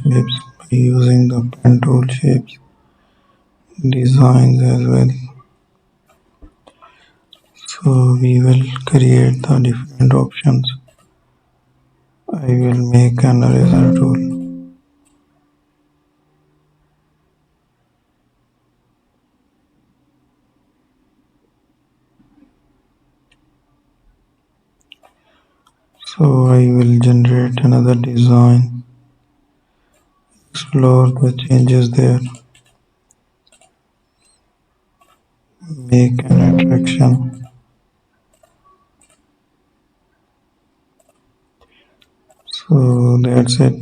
shapes by using the pen tool shapes designs as well. So we will create the different options. I will make an eraser tool. So I will generate another design, explore the changes there, make an attraction. So that's it.